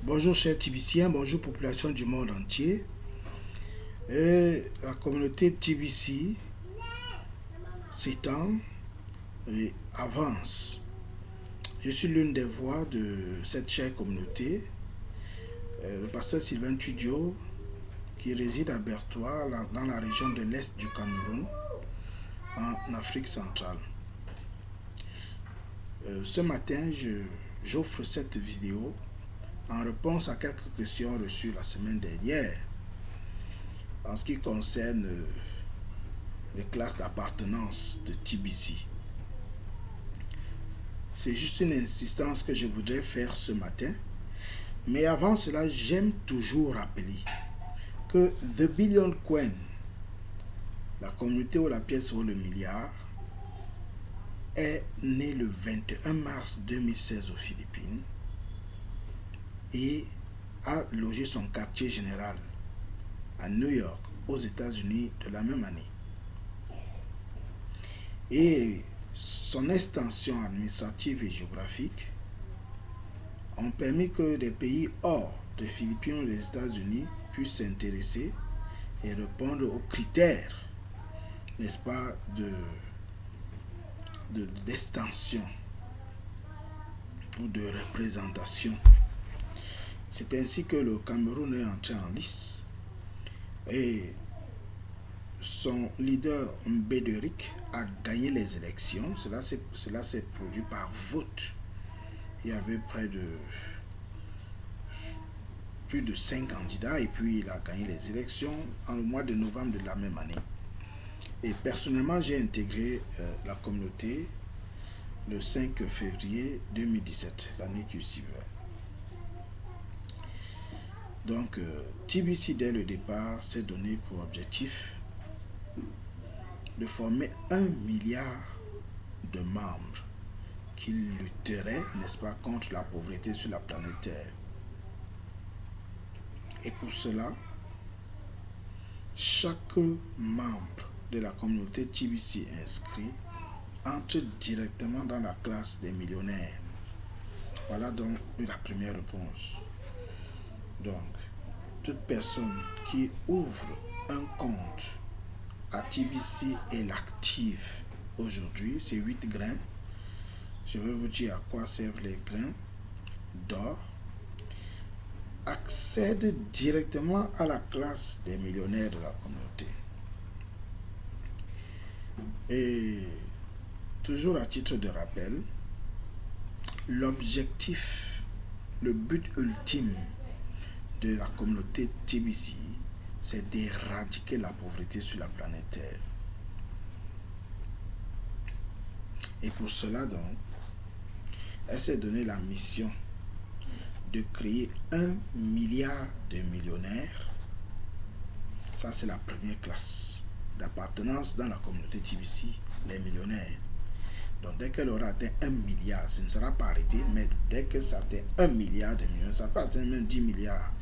Bonjour chers Tibiciens, bonjour population du monde entier. Et la communauté TBC s'étend et avance. Je suis l'une des voix de cette chère communauté, le pasteur Sylvain Tudio, qui réside à Bertois, dans la région de l'Est du Cameroun, en Afrique centrale. Ce matin, j'offre cette vidéo en réponse à quelques questions reçues la semaine dernière en ce qui concerne les classes d'appartenance de TBC. C'est juste une insistance que je voudrais faire ce matin. Mais avant cela, j'aime toujours rappeler que The Billion Coin, la communauté où la pièce vaut le milliard, est née le 21 mars 2016 aux Philippines et a logé son quartier général à New York, aux États-Unis, de la même année. Et son extension administrative et géographique ont permis que des pays hors des Philippines ou des États-Unis puissent s'intéresser et répondre aux critères, n'est-ce pas, d'extension ou de représentation. C'est ainsi que le Cameroun est entré en lice et son leader Mbédéric a gagné les élections. Cela s'est produit par vote. Il y avait plus de 5 candidats et puis il a gagné les élections en le mois de novembre de la même année. Et personnellement, j'ai intégré la communauté le 5 février 2017, l'année qui suivait. Donc, TBC, dès le départ, s'est donné pour objectif de former 1 milliard de membres qui lutteraient, n'est-ce pas, contre la pauvreté sur la planète Terre. Et pour cela, chaque membre de la communauté TBC inscrit entre directement dans la classe des millionnaires. Voilà donc la première réponse. Donc, toute personne qui ouvre un compte à TBC et l'active aujourd'hui, c'est 8 grains. Je vais vous dire à quoi servent les grains d'or. Accède directement à la classe des millionnaires de la communauté. Et toujours à titre de rappel, l'objectif, le but ultime de la communauté TBC, c'est d'éradiquer la pauvreté sur la planète Terre. Et pour cela donc, elle s'est donné la mission de créer 1 milliard de millionnaires. Ça, c'est la première classe d'appartenance dans la communauté TBC, les millionnaires. Donc, dès qu'elle aura atteint 1 milliard, ce ne sera pas arrêté, mais dès que ça atteint 1 milliard de millionnaires, ça peut atteindre même 10 milliards,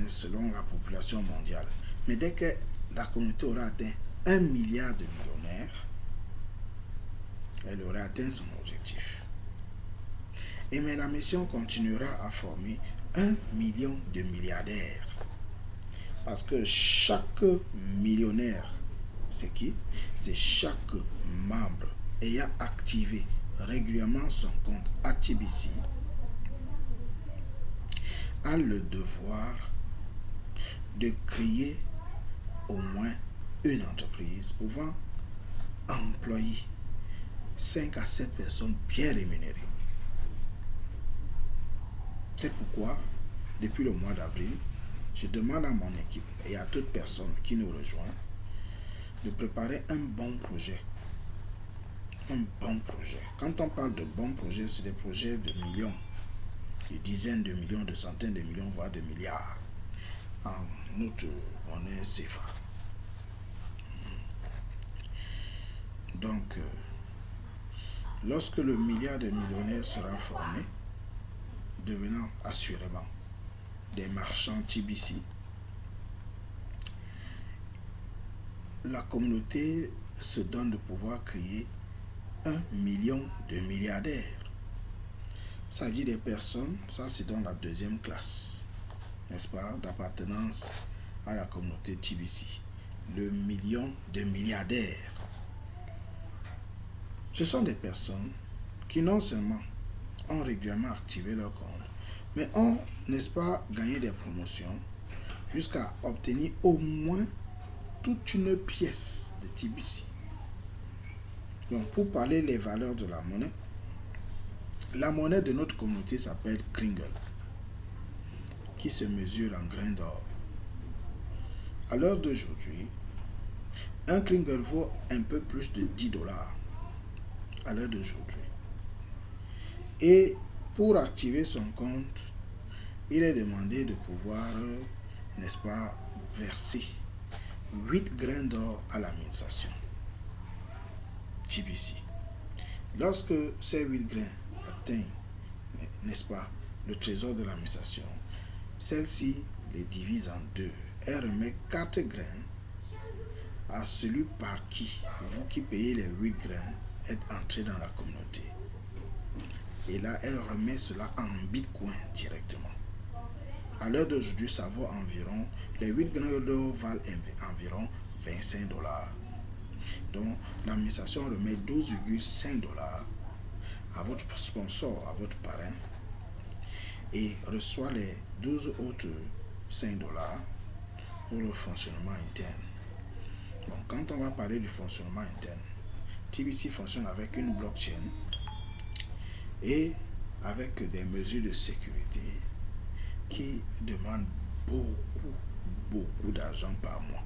selon la population mondiale. Mais dès que la communauté aura atteint 1 milliard de millionnaires, elle aura atteint son objectif. Et mais la mission continuera à former 1 million de milliardaires. Parce que chaque millionnaire, c'est qui? C'est chaque membre ayant activé régulièrement son compte à TBC a le devoir de créer au moins une entreprise pouvant employer 5 à 7 personnes bien rémunérées. C'est pourquoi, depuis le mois d'avril, je demande à mon équipe et à toute personne qui nous rejoint de préparer un bon projet. Un bon projet. Quand on parle de bons projets, c'est des projets de millions, de dizaines de millions, de centaines de millions, voire de milliards en notre monnaie CFA. Donc, lorsque le milliard de millionnaires sera formé, devenant assurément des marchands TBC, la communauté se donne de pouvoir créer 1 million de milliardaires. Ça dit des personnes, ça c'est dans la deuxième classe, n'est-ce pas, d'appartenance à la communauté TBC. Le million de milliardaires. Ce sont des personnes qui non seulement ont régulièrement activé leur compte, mais ont, n'est-ce pas, gagné des promotions jusqu'à obtenir au moins toute une pièce de TBC. Donc, pour parler des valeurs de la monnaie de notre communauté s'appelle Kringle, qui se mesure en grains d'or. À l'heure d'aujourd'hui, un Kringle vaut un peu plus de $10 à l'heure d'aujourd'hui. Et pour activer son compte, il est demandé de pouvoir, n'est-ce pas, verser 8 grains d'or à l'administration TBC. Lorsque ces 8 grains atteignent, n'est-ce pas, le trésor de l'administration, celle-ci les divise en deux. Elle remet 4 grains à celui par qui, vous qui payez les 8 grains, êtes entré dans la communauté. Et là, elle remet cela en bitcoin directement. À l'heure d'aujourd'hui, ça vaut environ, les 8 grains d'or valent environ $25. Donc, l'administration remet $12,5 à votre sponsor, à votre parrain, et reçoit les 12 autres $5 pour le fonctionnement interne. Donc, quand on va parler du fonctionnement interne, TBC fonctionne avec une blockchain et avec des mesures de sécurité qui demandent beaucoup d'argent par mois.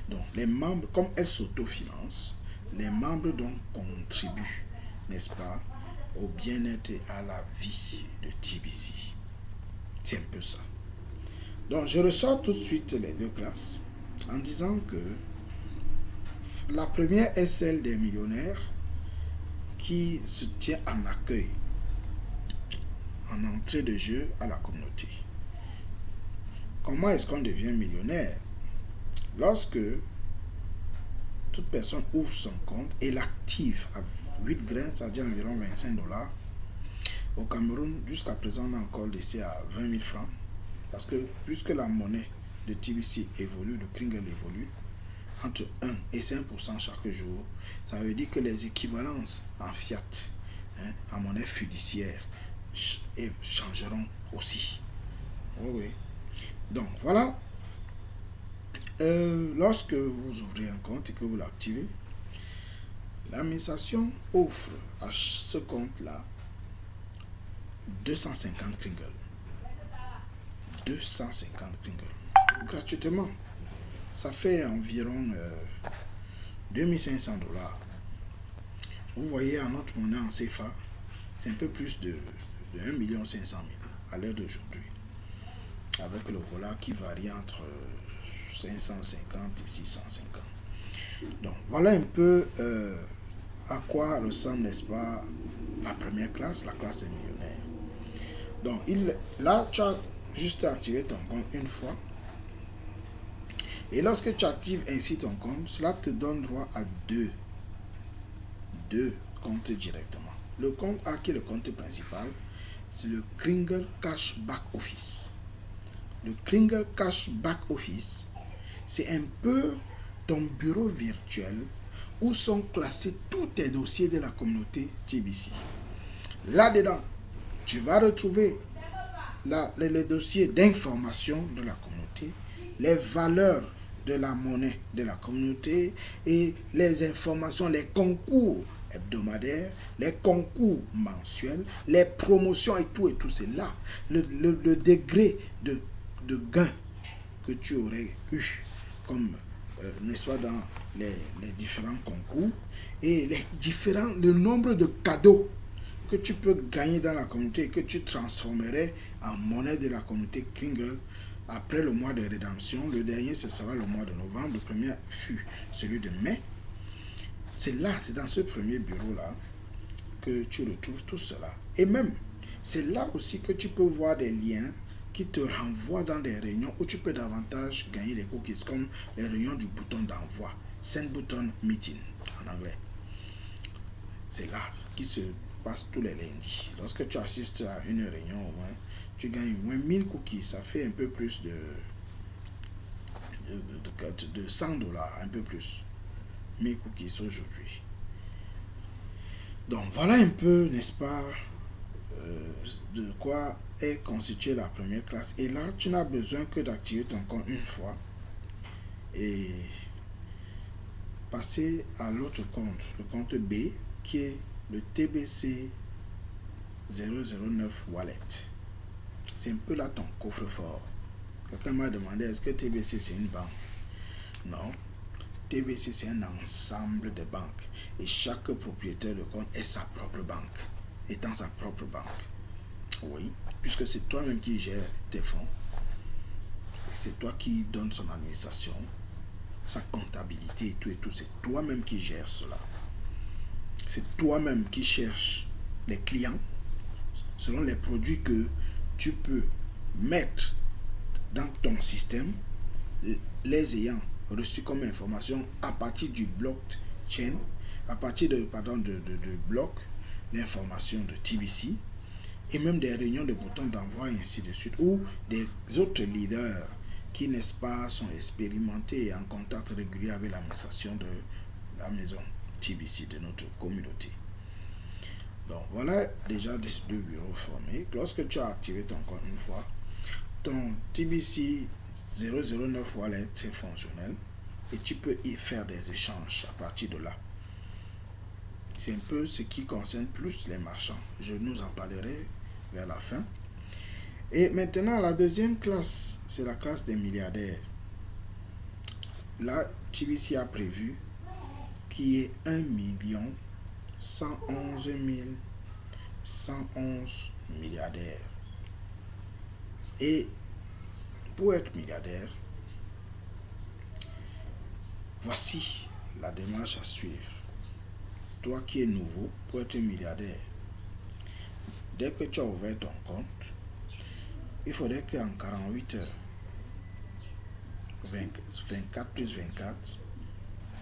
Donc, les membres, comme elles s'autofinancent, les membres donc contribuent, n'est-ce pas, au bien-être et à la vie de TBC. C'est un peu ça. Donc, je ressors tout de suite les deux classes en disant que la première est celle des millionnaires qui se tient en accueil, en entrée de jeu à la communauté. Comment est-ce qu'on devient millionnaire? Lorsque toute personne ouvre son compte et l'active à 8 grains, c'est-à-dire environ $25, au Cameroun, jusqu'à présent, on a encore laissé à 20 000 francs. Parce que puisque la monnaie de TBC évolue, le Kringle évolue, entre 1 et 5% chaque jour, ça veut dire que les équivalences en fiat, en monnaie fiduciaire, changeront aussi. Oui. Donc voilà, lorsque vous ouvrez un compte et que vous l'activez, l'administration offre à ce compte-là 250 Kringle. 250 Kringle. Gratuitement. Ça fait environ $2,500. Vous voyez, en notre monnaie en CFA, c'est un peu plus de 1,5 million à l'heure d'aujourd'hui. Avec le dollar qui varie entre 550 et 650. Donc, voilà un peu à quoi ressemble, n'est-ce pas, la première classe, la classe des millionnaires. Donc, là, tu as juste activé ton compte une fois. Et lorsque tu actives ainsi ton compte, cela te donne droit à deux comptes directement. Le compte A, qui est le compte principal, c'est le Kringle Cash Back Office. Le Kringle Cash Back Office, c'est un peu ton bureau virtuel où sont classés tous tes dossiers de la communauté TBC. Là-dedans, tu vas retrouver les dossiers d'information de la communauté, les valeurs de la monnaie de la communauté et les informations, les concours hebdomadaires, les concours mensuels, les promotions et tout, c'est là. Le degré de gain que tu aurais eu comme, n'est-ce pas, dans les différents concours et le nombre de cadeaux que tu peux gagner dans la communauté et que tu transformerais en monnaie de la communauté Kringle après le mois de rédemption. Le dernier, ce sera le mois de novembre. Le premier fut celui de mai. C'est dans ce premier bureau-là que tu retrouves tout cela. Et même, c'est là aussi que tu peux voir des liens qui te renvoient dans des réunions où tu peux davantage gagner des cookies, comme les réunions du bouton d'envoi, Send Button Meeting en anglais. C'est là qui se passe tous les lundis. Lorsque tu assistes à une réunion, au moins, tu gagnes au moins 1000 cookies. Ça fait un peu plus de $100, un peu plus. 1000 cookies aujourd'hui. Donc voilà un peu, n'est-ce pas, de quoi est constituée la première classe. Et là, tu n'as besoin que d'activer ton compte une fois et passer à l'autre compte, le compte B, qui est le TBC 009 Wallet. C'est un peu là ton coffre-fort. Quelqu'un m'a demandé, est-ce que TBC c'est une banque? Non. TBC c'est un ensemble de banques. Et chaque propriétaire de compte est sa propre banque. Étant sa propre banque. Oui, puisque c'est toi-même qui gères tes fonds. C'est toi qui donne son administration, sa comptabilité et tout. C'est toi-même qui gères cela. C'est toi-même qui cherches les clients selon les produits que tu peux mettre dans ton système, les ayant reçus comme information à partir du blockchain, à partir de bloc d'information de TBC, et même des réunions de boutons d'envoi et ainsi de suite, ou des autres leaders qui, n'est-ce pas, sont expérimentés et en contact régulier avec l'administration de la maison TBC, de notre communauté. Donc voilà déjà des deux bureaux formés. Lorsque tu as activé ton compte une fois, ton TBC 009 Wallet est fonctionnel et tu peux y faire des échanges à partir de là. C'est un peu ce qui concerne plus les marchands. Je nous en parlerai vers la fin. Et maintenant, la deuxième classe, c'est la classe des milliardaires. Là, TBC a prévu qu'il y ait 1 111 111 milliardaires. Et pour être milliardaire, voici la démarche à suivre. Toi qui es nouveau, pour être milliardaire, dès que tu as ouvert ton compte, il faudrait qu'en 48 heures, 24 plus 24,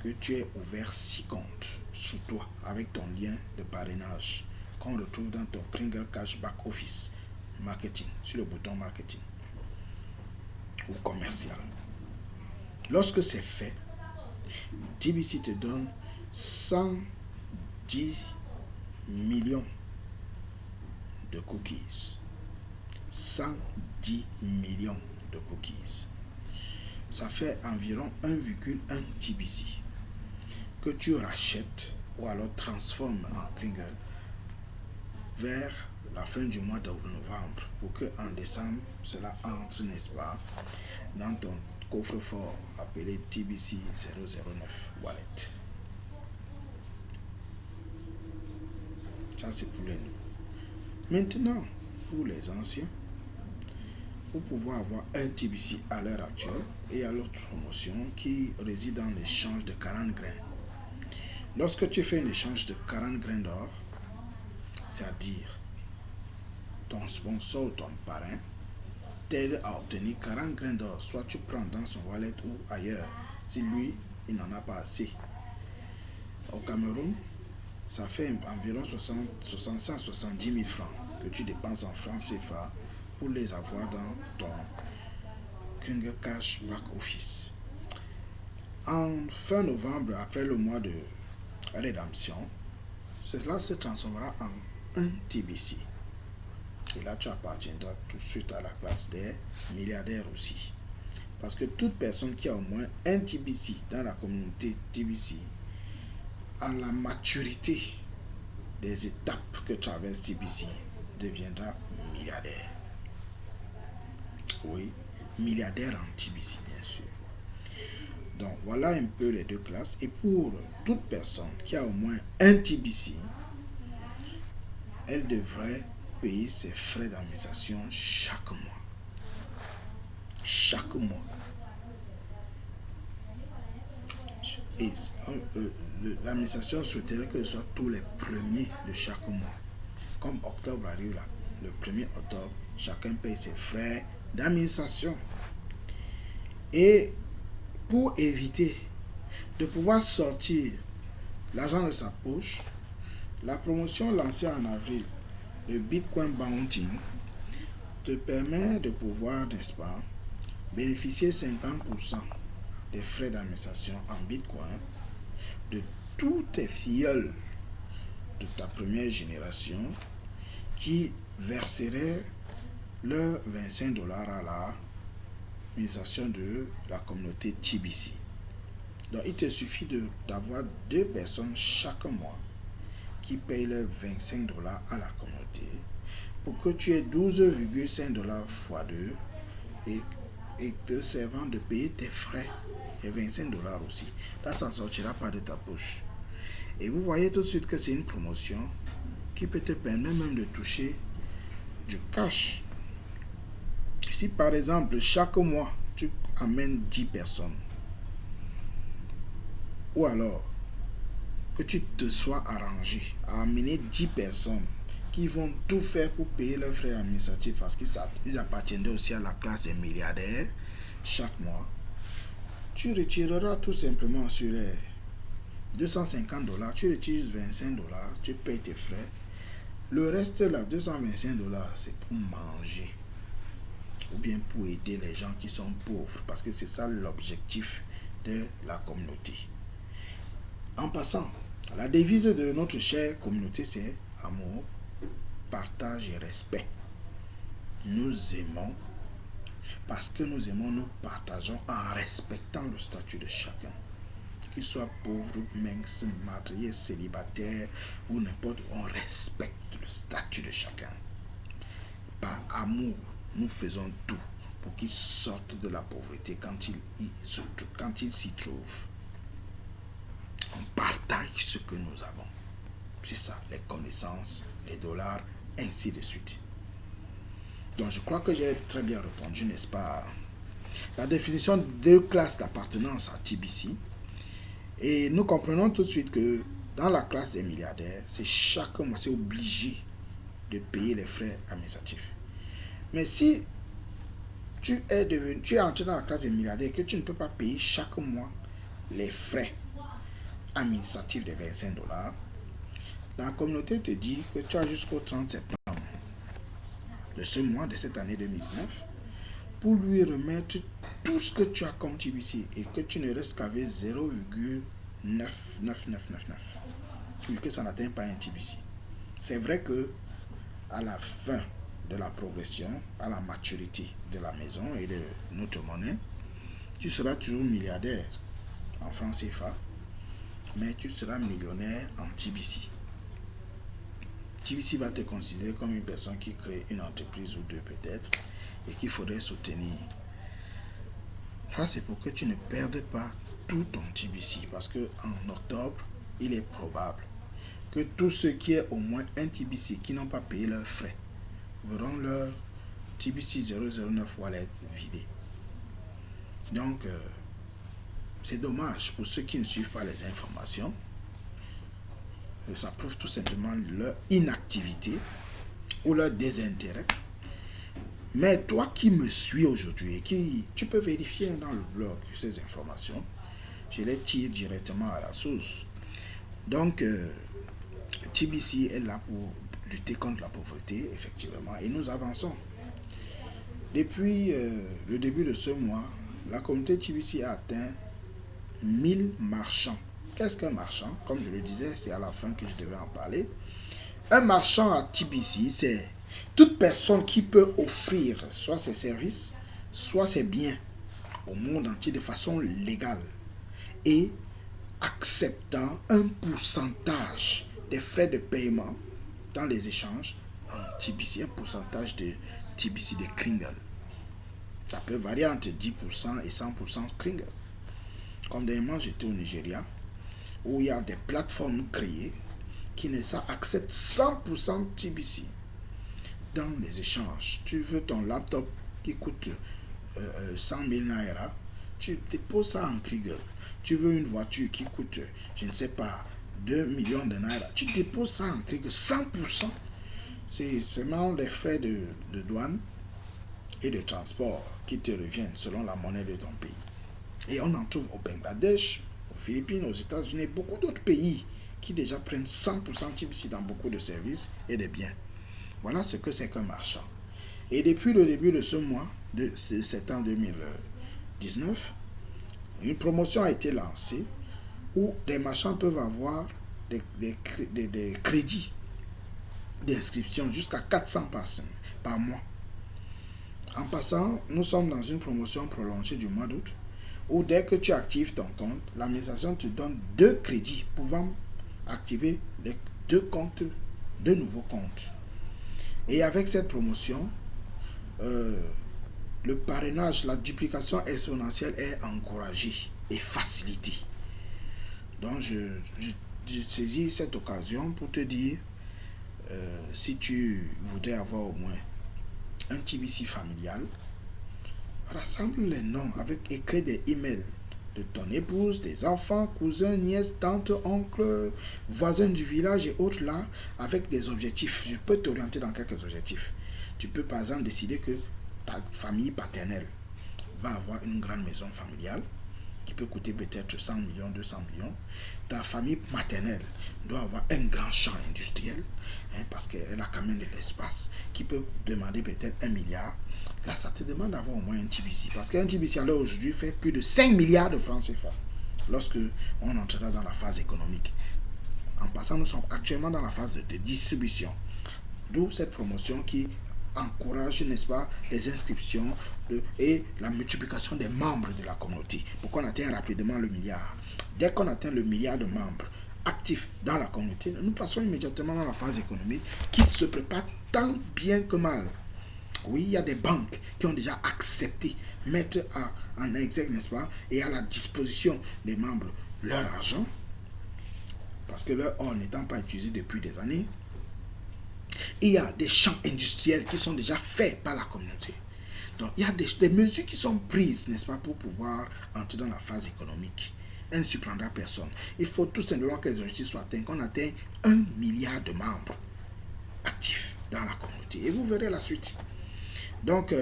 que tu aies ouvert 6 comptes sous toi avec ton lien de parrainage qu'on retrouve dans ton Kringle Cash Back Office Marketing, sur le bouton Marketing ou commercial. Lorsque c'est fait, TBC te donne 110 millions de cookies. 110 millions de cookies. Ça fait environ 1,1 TBC que tu rachètes ou alors transformes en Kringle vers la fin du mois de novembre pour que en décembre cela entre, n'est-ce pas, dans ton coffre-fort appelé TBC 009 Wallet. Ça c'est pour les nouveaux. Maintenant, pour les anciens, pour pouvoir avoir un TBC à l'heure actuelle et à l'autre promotion qui réside dans l'échange de 40 grains. Lorsque tu fais un échange de 40 grains d'or, c'est-à-dire ton sponsor ou ton parrain t'aide à obtenir 40 grains d'or, soit tu prends dans son wallet ou ailleurs, si lui, il n'en a pas assez. Au Cameroun, ça fait environ 70 000 francs que tu dépenses en francs CFA pour les avoir dans ton Kringle Cash Back Office. En fin novembre, après le mois de rédemption, cela se transformera en un TBC. Et là, tu appartiendras tout de suite à la classe des milliardaires aussi. Parce que toute personne qui a au moins un TBC dans la communauté TBC, à la maturité des étapes que traverse TBC, deviendra milliardaire. Oui, milliardaire en TBC, bien sûr. Donc, voilà un peu les deux classes. Et pour toute personne qui a au moins un TBC, elle devrait payer ses frais d'administration chaque mois. Chaque mois. Et l'administration souhaiterait que ce soit tous les premiers de chaque mois. Comme octobre arrive là, le 1er octobre, chacun paye ses frais d'administration. Et pour éviter de pouvoir sortir l'argent de sa poche, La promotion lancée en avril, le Bitcoin Bounty, te permet de pouvoir, n'est-ce pas, bénéficier 50% des frais d'administration en Bitcoin de tous tes filleuls de ta première génération qui verseraient leurs 25 $ à la administration de la communauté TBC. Donc, il te suffit d'avoir 2 personnes chaque mois qui payent leurs 25 $ à la communauté pour que tu aies 12,5 $ x 2 et te servant de payer tes frais, tes 25 $ aussi. Là, ça ne sortira pas de ta poche. Et vous voyez tout de suite que c'est une promotion qui peut te permettre même de toucher du cash. Si par exemple, chaque mois, tu amènes 10 personnes, ou alors que tu te sois arrangé à amener 10 personnes qui vont tout faire pour payer leurs frais administratifs parce qu'ils appartiendraient aussi à la classe des milliardaires chaque mois, tu retireras tout simplement sur les 250 $, tu retires 25 $, tu payes tes frais. Le reste là, 225 $, c'est pour manger ou bien pour aider les gens qui sont pauvres parce que c'est ça l'objectif de la communauté. En passant, la devise de notre chère communauté, c'est amour, partage et respect. Nous aimons parce que nous aimons, nous partageons en respectant le statut de chacun. Qu'il soit pauvre, mince, marié, célibataire ou n'importe, on respecte le statut de chacun. Par amour, nous faisons tout pour qu'il sorte de la pauvreté quand il s'y trouve. On partage ce que nous avons. C'est ça, les connaissances, les dollars, ainsi de suite. Donc je crois que j'ai très bien répondu, n'est-ce pas? La définition de 2 classes d'appartenance à TBC. Et nous comprenons tout de suite que dans la classe des milliardaires, c'est chaque mois, c'est obligé de payer les frais administratifs. Mais si tu es entré dans la classe des milliardaires et que tu ne peux pas payer chaque mois les frais administratifs des 25 $, la communauté te dit que tu as jusqu'au 30 septembre de ce mois, de cette année 2019, pour lui remettre tout ce que tu as comme TBC et que tu ne restes qu'avec 0,99999, vu que ça n'atteint pas un TBC. C'est vrai que à la fin de la progression, à la maturité de la maison et de notre monnaie, tu seras toujours milliardaire en francs CFA, mais tu seras millionnaire en TBC. TBC va te considérer comme une personne qui crée une entreprise ou deux peut-être et qu'il faudrait soutenir. Ça, c'est pour que tu ne perdes pas tout ton TBC parce qu'en octobre, il est probable que tous ceux qui ont au moins un TBC qui n'ont pas payé leurs frais verront leur TBC 009 wallet vidé. Donc, c'est dommage pour ceux qui ne suivent pas les informations. Ça prouve tout simplement leur inactivité ou leur désintérêt. Mais toi qui me suis aujourd'hui, tu peux vérifier dans le blog ces informations. Je les tire directement à la source. Donc, TBC est là pour lutter contre la pauvreté, effectivement, et nous avançons. Depuis le début de ce mois, la communauté TBC a atteint 1000 marchands. Qu'est-ce qu'un marchand? Comme je le disais, c'est à la fin que je devais en parler. Un marchand à TBC, c'est toute personne qui peut offrir soit ses services, soit ses biens au monde entier de façon légale et acceptant un pourcentage des frais de paiement dans les échanges en TBC, un pourcentage de TBC de Kringle. Ça peut varier entre 10% et 100% Kringle. Comme dernièrement, j'étais au Nigeria, où il y a des plateformes créées qui acceptent 100% TBC dans les échanges. Tu veux ton laptop qui coûte 100 000 naira, tu déposes ça en Kringle. Tu veux une voiture qui coûte, je ne sais pas, 2 millions de naira, tu déposes ça en Kringle, 100%. C'est seulement les frais de douane et de transport qui te reviennent selon la monnaie de ton pays. Et on en trouve au Bangladesh, aux Philippines, aux États-Unis, beaucoup d'autres pays qui déjà prennent 100% TBC dans beaucoup de services et de biens. Voilà ce que c'est qu'un marchand. Et depuis le début de ce mois, de septembre 2019, une promotion a été lancée où des marchands peuvent avoir des crédits d'inscription jusqu'à 400 par mois. En passant, nous sommes dans une promotion prolongée du mois d'août où dès que tu actives ton compte, l'administration te donne 2 crédits pouvant activer les 2 comptes, 2 nouveaux comptes. Et avec cette promotion, le parrainage, la duplication exponentielle est encouragée et facilitée. Donc, je saisis cette occasion pour te dire, si tu voudrais avoir au moins un TBC familial, rassemble les noms avec écrit des emails de ton épouse, des enfants, cousins, nièces, tantes, oncles, voisins du village et autres là, avec des objectifs. Je peux t'orienter dans quelques objectifs. Tu peux par exemple décider que ta famille paternelle va avoir une grande maison familiale qui peut coûter peut-être 100 millions, 200 millions. Ta famille maternelle doit avoir un grand champ industriel, parce qu'elle a quand même de l'espace qui peut demander peut-être 1 milliard. Là, ça te demande d'avoir au moins un TBC. Parce qu'un TBC, à l'heure aujourd'hui, fait plus de 5 milliards de francs CFA lorsque on entrera dans la phase économique. En passant, nous sommes actuellement dans la phase de distribution. D'où cette promotion qui encourage, n'est-ce pas, les inscriptions et la multiplication des membres de la communauté pour qu'on atteigne rapidement le milliard. Dès qu'on atteint le milliard de membres actifs dans la communauté, nous passons immédiatement dans la phase économique qui se prépare tant bien que mal. Oui, il y a des banques qui ont déjà accepté mettre en exergue, n'est-ce pas, et à la disposition des membres leur argent, parce que leur or n'étant pas utilisé depuis des années. Il y a des champs industriels qui sont déjà faits par la communauté. Donc, il y a des mesures qui sont prises, n'est-ce pas, pour pouvoir entrer dans la phase économique. Elle ne surprendra personne. Il faut tout simplement que les objectifs soient atteints, qu'on atteigne 1 milliard de membres actifs dans la communauté. Et vous verrez la suite. Donc,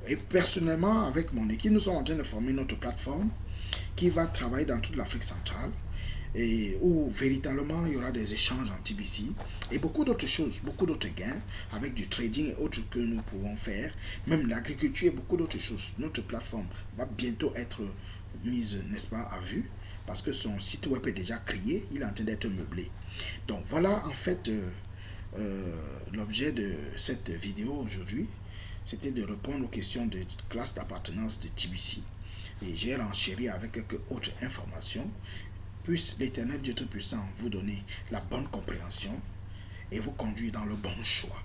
et personnellement, avec mon équipe, nous sommes en train de former notre plateforme qui va travailler dans toute l'Afrique centrale et où véritablement il y aura des échanges en TBC et beaucoup d'autres choses, beaucoup d'autres gains avec du trading et autres que nous pouvons faire, même l'agriculture et beaucoup d'autres choses. Notre plateforme va bientôt être mise, n'est-ce pas, à vue parce que son site web est déjà créé, il est en train d'être meublé. Donc voilà en fait l'objet de cette vidéo aujourd'hui. C'était de répondre aux questions de classe d'appartenance de TBC. Et j'ai renchéri avec quelques autres informations. Puisse l'Éternel Dieu Tout-Puissant vous donner la bonne compréhension et vous conduire dans le bon choix.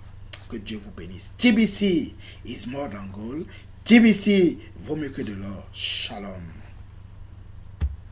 Que Dieu vous bénisse. TBC is more than gold. TBC vaut mieux que de l'or. Shalom.